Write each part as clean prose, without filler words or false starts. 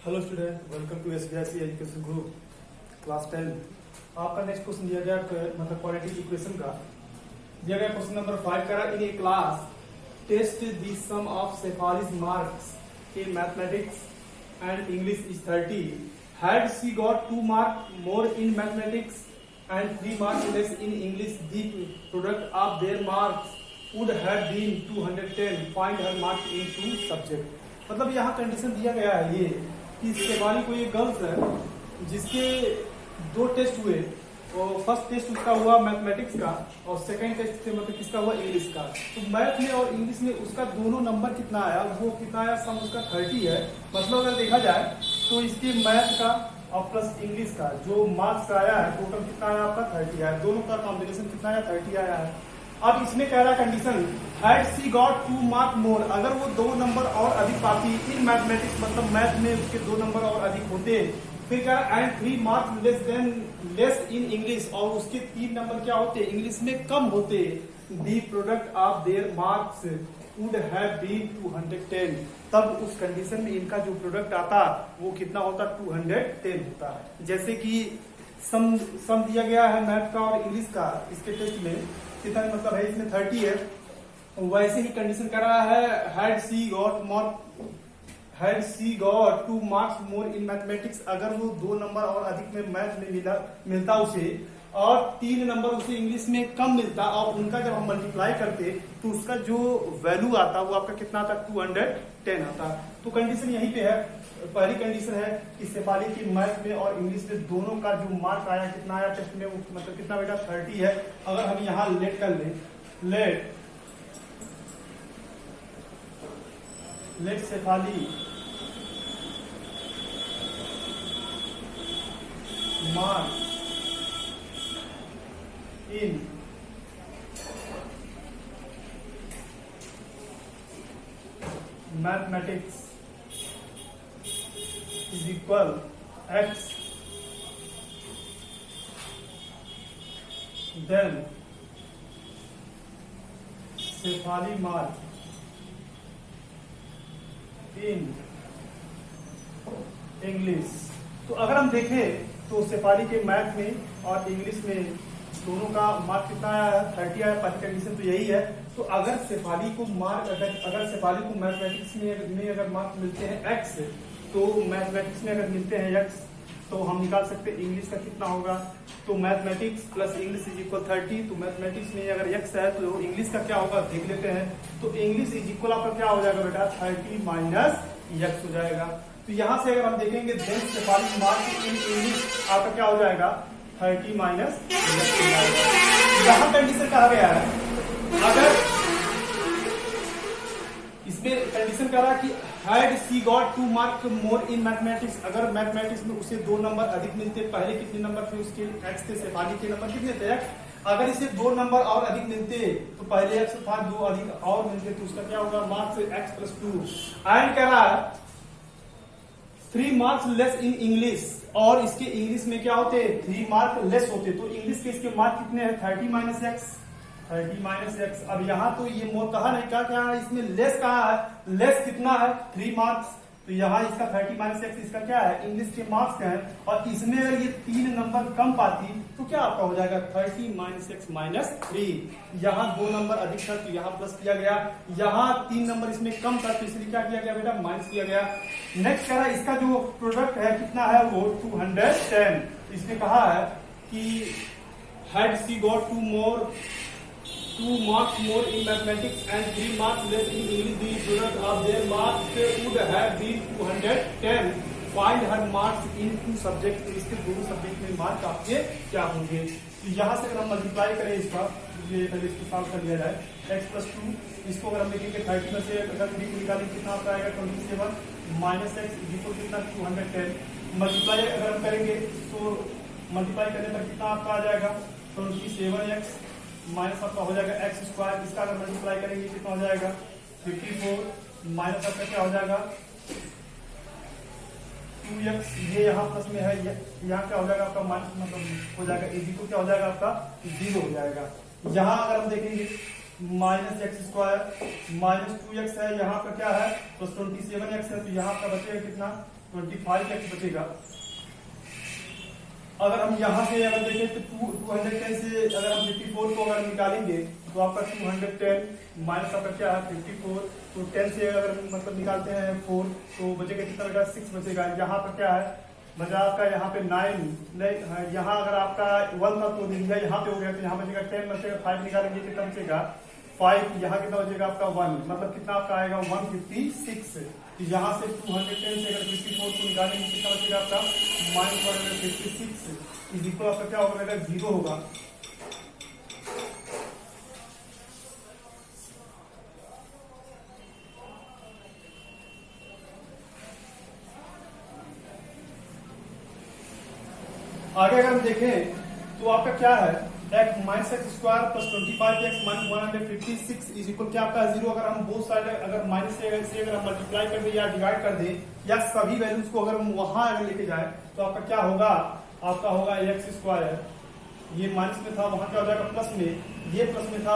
Hello student, welcome to SBIC education group class 10। आपका next question दिया गया मतलब क्वाड्रेटिक इक्वेशन का दिया गया क्वेश्चन नंबर 5 करा in a class test the sum of Shefali's marks in mathematics and English is 30। Had she got 2 mark more in mathematics and 3 marks less in English, the product of their marks would have been 210। Find her marks in 2 subject. मतलब यहाँ condition दिया गया है ये कि शेफाली को ये girls है जिसके 2 टेस्ट हुए और फर्स्ट टेस्ट उसका हुआ मैथमेटिक्स का और सेकंड टेस्ट मतलब किसका हुआ इंग्लिश का। तो मैथ में और इंग्लिश में उसका दोनों नंबर कितना आया, वो कितना आया, सम उसका 30 है। मतलब अगर देखा जाए तो इसके मैथ का और प्लस इंग्लिश का जो मार्क्स आया है टोटल कितना आया आपका 30 आया। दोनों का कॉम्बिनेशन कितना आया 30 आया है। अब इसमें कह रहा है condition had she got 2 mark more, अगर वो 2 नंबर और अधिक पाती इन मैथमेटिक्स मतलब मैथ में उसके 2 नंबर और अधिक होते। फिर कह रहा है and 3 marks less in English, और उसके 3 नंबर क्या होते इंग्लिश में कम होते। The product of their marks would have been 210। तब उस कंडीशन में इनका जो प्रोडक्ट आता वो कितना होता 210 होता है। जैसे कि सम दिया गया है मैथ का और इंग्लिश का इसके टेस्ट में कितना मतलब है, इसमें 30 है। वैसे ही कंडीशन कर रहा है had she got 2 marks more in mathematics, अगर वो 2 नंबर और अधिक में मैथ में मिलता उसे और 3 नंबर उसे इंग्लिश में कम मिलता और उनका जब हम मल्टीप्लाई करते तो उसका जो वैल्यू आता वो आपका कितना आता 210 आता। तो कंडीशन यहीं पे है। पहली कंडीशन है कि शेफाली की मैथ में और इंग्लिश में दोनों का जो मार्क आया कितना आया टेस्ट में, मतलब कितना बेटा 30 है। अगर हम यहाँ लेट कर let Shefali mark in mathematics is equal x, then Shefali mark in English. तो अगर हम देखें तो शेफाली के मैथ में और इंग्लिश में दोनों का मार्क कितना आया 30 आया। पहली कंडीशन तो यही है। तो अगर शेफाली को मार्क अगर शेफाली को मैथमेटिक्स में अगर मार्क मिलते हैं x, तो मैथमेटिक्स में अगर मिलते हैं x तो हम निकाल सकते हैं इंग्लिश का कितना होगा। तो mathematics plus English is equal 30। तो मैथमेटिक्स में अगर x है तो इंग्लिश का क्या होगा देख लेते हैं। तो इंग्लिश इज इक्वल आपका क्या हो जाएगा बेटा 30 माइनस x हो जाएगा। तो यहां से अगर हम देखेंगे then Shefali mark in English आपका क्या हो जाएगा 30 माइनस x हो जाएगा। यहां कंडीशन कहा गया है, अगर इसमें कंडीशन कह रहा है कि had she got 2 mark more in mathematics, अगर मैथमेटिक्स में उसे 2 नंबर अधिक मिलते। पहले कितने नंबर थे उसके x थे, शेफाली के नंबर कितने थे x। अगर इसे 2 नंबर और अधिक मिलते तो पहले x था 2 अधिक और मिलते तो उसका क्या होगा मार्क्स x प्लस 2। एंड कह रहा है 3 मार्क्स लेस इन इंग्लिश, और इसके इंग्लिश में क्या होते 3 मार्क लेस होते। तो इंग्लिश के इसके मार्क कितने हैं 30 माइनस एक्स। अब यहाँ तो ये मोर कहा नहीं, क्या इसमें लेस कहा है, लेस कितना है 3 मार्क्स। तो यहाँ इसका 30 माइनस एक्स इसका क्या है इंग्लिश के मार्क्स है। और इसमें अगर ये 3 नंबर कम पाती तो क्या आपका हो जाएगा 30 माइनस एक्स माइनस 3। यहाँ 2 नंबर अधिक था तो यहाँ प्लस किया गया, यहाँ 3 नंबर इसमें कम था तो इसलिए क्या किया गया बेटा माइनस किया गया। नेक्स्ट कह रहा है इसका जो प्रोडक्ट है कितना है वो 210। इसने कहा है कि had she got 2 marks more in mathematics and 3 marks less in English, the product of their marks would have been 210. Find her marks in 2 subjects. तो इसके दोनों सब्जेक्ट में मार्क आपके क्या होंगे। तो यहाँ से अगर हम मल्टीप्लाई करें इसका, ये पहले इसको सॉल्व कर लिया जाए x प्लस 2, इसको अगर हम देखेंगे 30 में से अगर 3 निकालें कितना आता है 27 माइनस एक्स इक्वल कितना 210। मल्टीप्लाई अगर हम करेंगे तो मल्टीप्लाई करने पर कितना आपका आ जाएगा 27x माइनस आपका हो जाएगा एक्स स्क्वायर। इसका अगर मल्टीप्लाई करेंगे कितना हो जाएगा 54 माइनस आपका क्या हो जाएगा 2x। ये यहाँ प्लस में है, यहाँ क्या हो जाएगा आपका माइनस मतलब हो जाएगा इजी को क्या हो जाएगा आपका 0 हो जाएगा। यहाँ अगर हम देखेंगे minus x square minus 2x है, यहाँ पर क्या है प्लस 27x है, तो यहाँ पर बचेगा कितना 25x बचेगा। अगर हम यहाँ से अगर देखें तो 210 से अगर हम 54 को अगर निकालेंगे तो आपका 210 माइनस आपका क्या है 54, तो 10 से अगर मतलब निकालते हैं 4 तो बचेगा कितना बचेगा 6 बचेगा। यहाँ पर क्या है बचा आपका यहाँ पे 9 नहीं, यहाँ अगर आपका 1 था तो यहाँ पे हो गया, तो यहाँ बचेगा 10 बचेगा, 5 निकालेंगे कितना बचेगा 5, यहाँ कितना बचेगा आपका 1, मतलब कितना आपका आएगा 156। तो यहाँ से 210 से अगर 54 को निकालेंगे कितना बचेगा आपका -156 इज इक्वल आपका क्या होगा 0 होगा। आगे अगर हम देखें तो आपका क्या है x minus x square plus 25x minus 156 is equal क्या आपका 0। अगर हम बोथ साइड अगर माइनस से अगर हम मल्टीप्लाई कर दे या डिवाइड कर दे या सभी वैल्यूज को अगर हम वहां अगर लेके जाए तो आपका क्या होगा, आपका होगा एक्स स्क्वायर, ये माइनस में था वहां क्या हो जाएगा प्लस में, ये प्लस में था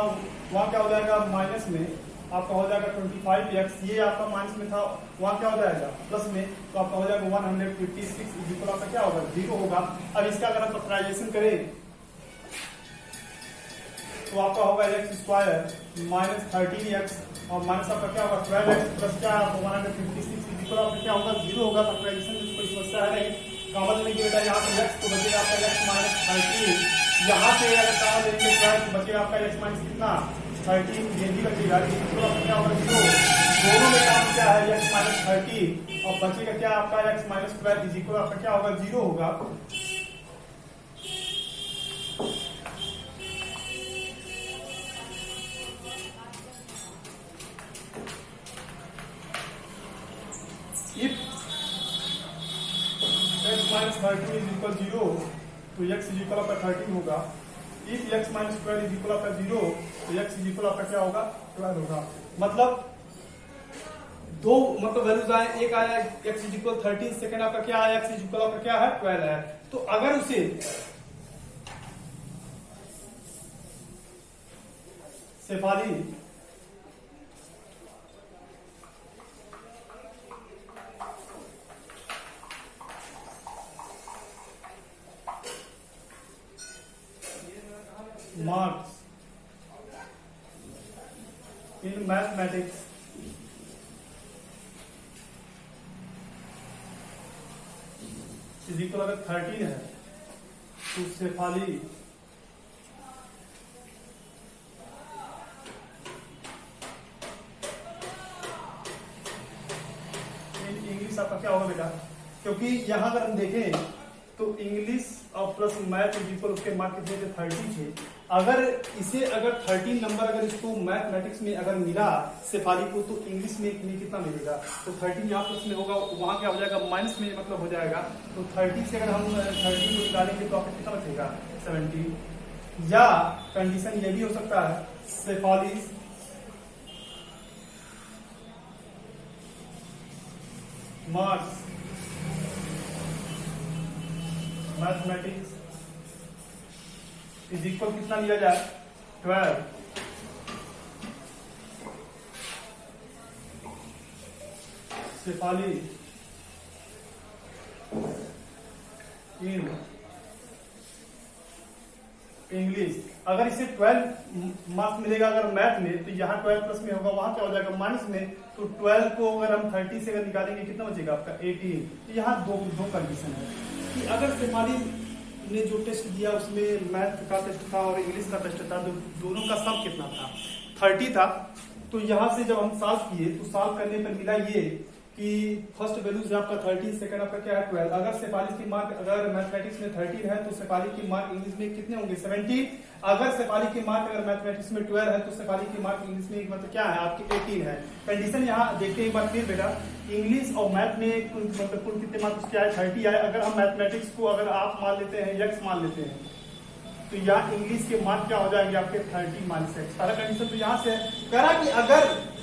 वहां क्या हो जाएगा माइनस में, आपका हो जाएगा 25x, ये आपका माइनस में था वहां क्या हो जाएगा प्लस में, तो आपका हो जाएगा 156 इज इक्वल आपका क्या होगा 0 होगा। अब इसका अगर हम फैक्टराइजेशन करें तो आपका होगा एक्स स्क्वायर माइनस 13x और माइनस आपका क्या होगा 12x प्लस क्या आपका 156 इज इक्वल आपका क्या होगा 0 होगा। फैक्टराइजेशन में कोई समस्या है नहीं। कॉमन लेंगे बेटा यहाँ पे x तो बचेगा आपका x माइनस 13, यहाँ पे अगर कॉमन लेंगे 12 तो बचेगा आपका x माइनस कितना 13, ये भी बचेगा तो आपका क्या होगा 0। दोनों में काम क्या है x माइनस 13 और बचेगा क्या आपका x माइनस 12 इज इक्वल आपका क्या होगा 0 होगा। If x minus 13 is equal 0 तो x is equal आपका 13 होगा। If x minus 12 is equal आपका 0 तो x is equal आपका क्या होगा 12 होगा। मतलब दो मतलब वैल्यूज आए, एक आया x is equal 13, सेकंड आपका क्या आया x is equal आपका क्या है 12 है। तो अगर उसे Shefali marks in mathematics is equal अगर 13 है तो शेफाली इंग्लिश आपका क्या होगा बेटा, क्योंकि यहां अगर हम देखें तो इंग्लिश और प्लस मैथ इज इक्वल उसके मार्क कितने थे 30 थे। अगर इसे अगर 13 नंबर अगर इसको मैथमेटिक्स में अगर मिला शेफाली को तो इंग्लिश में कितना मिलेगा, तो 13 यहाँ प्लस में होगा वहां क्या हो जाएगा माइनस में मतलब हो जाएगा। तो 30 से अगर हम 13 को निकालेंगे तो आपको कितना बचेगा 17। या कंडीशन ये भी हो सकता है Shefali marks mathematics is equal कितना लिया जाए 12। शेफाली इन इंग्लिश अगर इसे 12 मार्क्स मिलेगा अगर मैथ में तो यहाँ 12 प्लस में होगा वहां क्या हो जाएगा माइनस में, तो 12 को अगर हम 30 से अगर निकालेंगे कितना बचेगा आपका 18। तो यहाँ दो कंडीशन है कि अगर शेफाली ने जो टेस्ट दिया उसमें मैथ का टेस्ट था और इंग्लिश का टेस्ट था, तो दोनों का सम कितना था 30 था। तो यहाँ से जब हम सॉल्व किए तो सॉल्व करने पर मिला ये कि फर्स्ट वैल्यूज आपका 13, सेकंड आपका क्या है 12। अगर शेफाली की मार्क अगर मैथमेटिक्स में 13 है तो शेफाली की मार्क इंग्लिश में कितने होंगे 17। अगर शेफाली की मार्क अगर मैथमेटिक्स में 12 है तो शेफाली की मार्क इंग्लिश में मतलब क्या है आपकी 18 है। कंडीशन यहाँ देखते हैं एक बार फिर बेटा, इंग्लिश और मैथ में मतलब कुल कितने मार्क्स क्या है 30 आए। अगर हम मैथमेटिक्स को अगर आप मान लेते हैं x मान लेते हैं तो यहाँ इंग्लिश के मार्क क्या हो जाएंगे आपके 30 माइनस x। पहला कंडीशन तो यहाँ से कह रहा कि अगर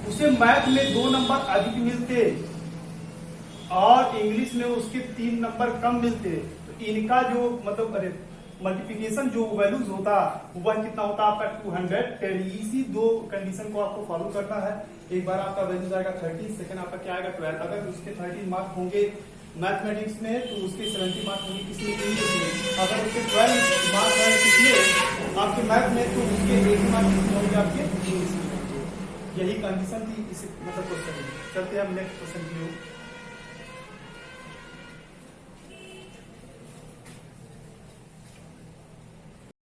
उसे मैथ में 2 नंबर अधिक मिलते और इंग्लिश में उसके 3 नंबर कम मिलते तो इनका जो मतलब मल्टीप्लीकेशन जो वैल्यूज होता वह कितना होता है आपका 210। इसी दो कंडीशन को आपको फॉलो करना है। एक बार आपका वैल्यूज आएगा 30, सेकंड आपका क्या आएगा 12। अगर उसके 30 मार्क होंगे मैथमेटिक्स में तो उसके 70 मार्क होंगे किसमें, इंग्लिश में। अगर उसके 12 मार्क है किसमें, आपके मैथ में, तो उसके 80 मार्क किसमें होंगे, आपके इंग्लिश में। यही कंडीशन थी इस मतलब क्वेश्चन में। चलते हैं हम नेक्स्ट क्वेश्चन की ओर।